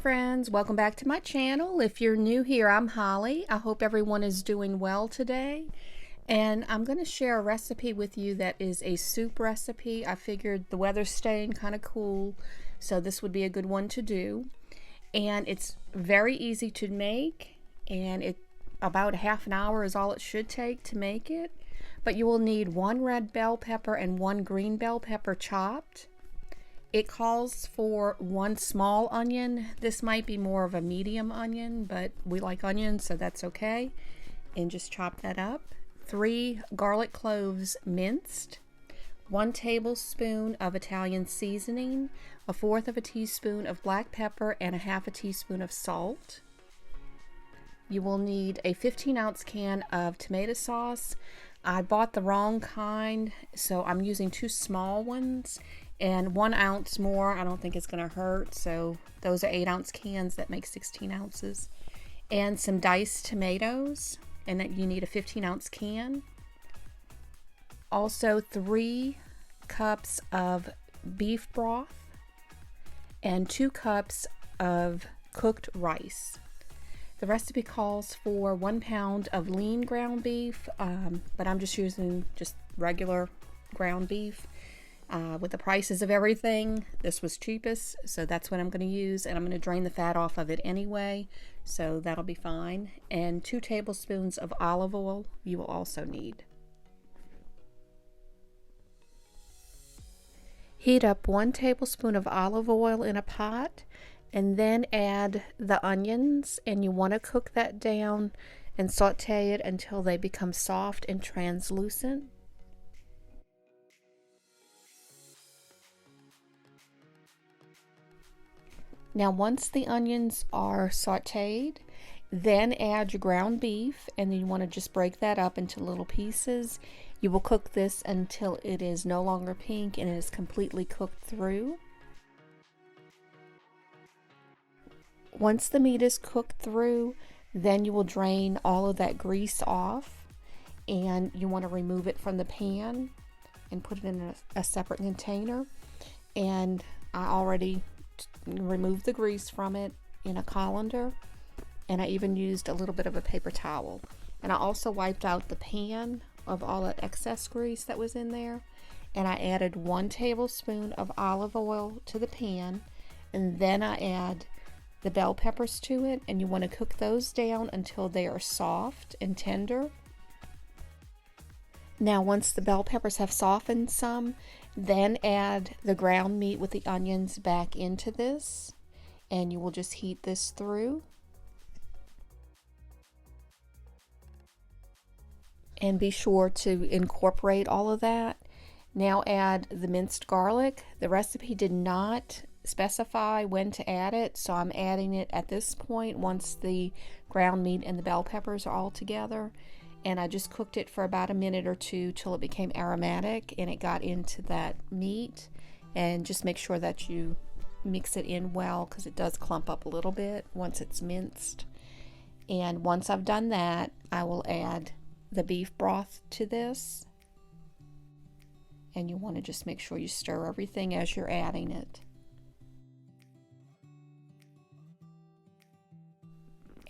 friends, welcome back to my channel. If you're new here, I'm Holly. I hope everyone is doing well today. And I'm going to share a recipe with you that is a soup recipe. I figured the weather's staying kind of cool, so this would be a good one to do. And it's very easy to make, and about half an hour is all it should take to make it. But you will need 1 red bell pepper and 1 green bell pepper chopped. It calls for 1 small onion. This might be more of a medium onion, but we like onions, so that's okay. And just chop that up. 3 garlic cloves minced. 1 tablespoon of Italian seasoning. 1/4 of a teaspoon of black pepper and 1/2 teaspoon of salt. You will need a 15-ounce can of tomato sauce. I bought the wrong kind, so I'm using 2 small ones. And 1 ounce more, I don't think it's going to hurt. So those are 8-ounce cans. That makes 16 ounces. And some diced tomatoes. And that you need a 15-ounce can. Also 3 cups of beef broth. And 2 cups of cooked rice. The recipe calls for 1 pound of lean ground beef. But I'm just using regular ground beef. With the prices of everything, this was cheapest, so that's what I'm going to use, and I'm going to drain the fat off of it anyway, so that'll be fine. And 2 tablespoons of olive oil you will also need. Heat up 1 tablespoon of olive oil in a pot, and then add the onions, and you want to cook that down and saute it until they become soft and translucent. Now once the onions are sauteed, then add your ground beef, and then you want to just break that up into little pieces. You will cook this until it is no longer pink and it is completely cooked through. Once the meat is cooked through, then you will drain all of that grease off, and you want to remove it from the pan and put it in a separate container. And I already remove the grease from it in a colander, and I even used a little bit of a paper towel, and I also wiped out the pan of all that excess grease that was in there, and I added 1 tablespoon of olive oil to the pan, and then I add the bell peppers to it, and you want to cook those down until they are soft and tender. Now once the bell peppers have softened some, then add the ground meat with the onions back into this, and you will just heat this through. And be sure to incorporate all of that. Now add the minced garlic. The recipe did not specify when to add it, so I'm adding it at this point once the ground meat and the bell peppers are all together. And I just cooked it for about a minute or 2 till it became aromatic and it got into that meat. And just make sure that you mix it in well, because it does clump up a little bit once it's minced. And once I've done that, I will add the beef broth to this. And you want to just make sure you stir everything as you're adding it.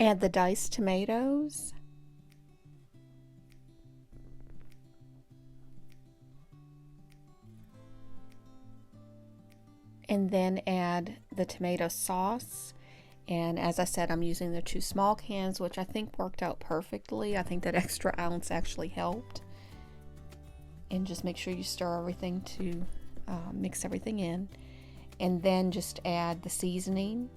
Add the diced tomatoes. And then add the tomato sauce. And as I said, I'm using the 2 small cans, which I think worked out perfectly. I think that extra ounce actually helped. And just make sure you stir everything to mix everything in. And then just add the seasoning.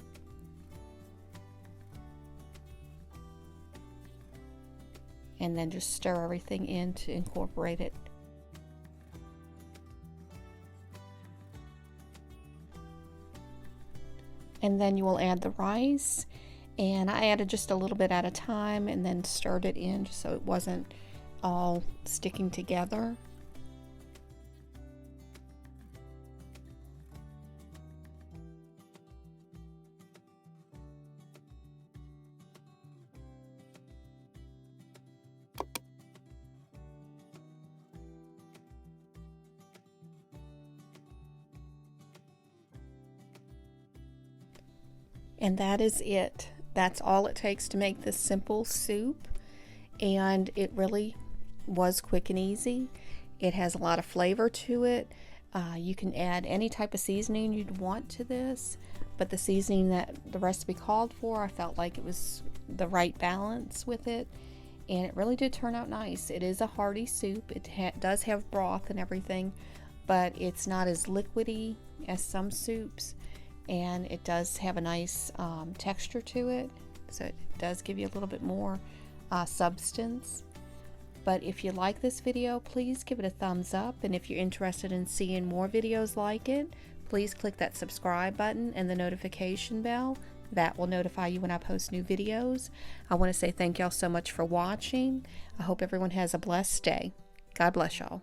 And then just stir everything in to incorporate it. And then you will add the rice, and I added just a little bit at a time and then stirred it in just so it wasn't all sticking together. And that is it. That's all it takes to make this simple soup. And it really was quick and easy. It has a lot of flavor to it. You can add any type of seasoning you'd want to this, but the seasoning that the recipe called for, I felt like it was the right balance with it, and it really did turn out nice. It is a hearty soup. It does have broth and everything, but it's not as liquidy as some soups, and it does have a nice texture to it, so it does give you a little bit more substance. But if you like this video, please give it a thumbs up, and if you're interested in seeing more videos like it, please click that subscribe button and the notification bell. That will notify you when I post new videos. I want to say thank y'all so much for watching. I hope everyone has a blessed day. God bless y'all.